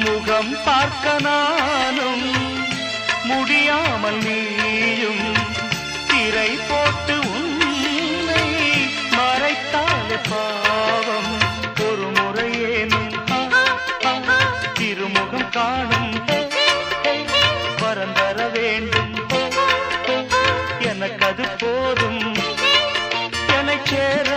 முகம் பார்க்க நானும் முடியாமல் நீயும் திரை போட்டு உன்னை மறைத்தாலே பாவம் ஒரு முறையேனும் திருமுகம் காணும் வரம் தர வேண்டும் எனக்கு அது போதும் என்னை சேர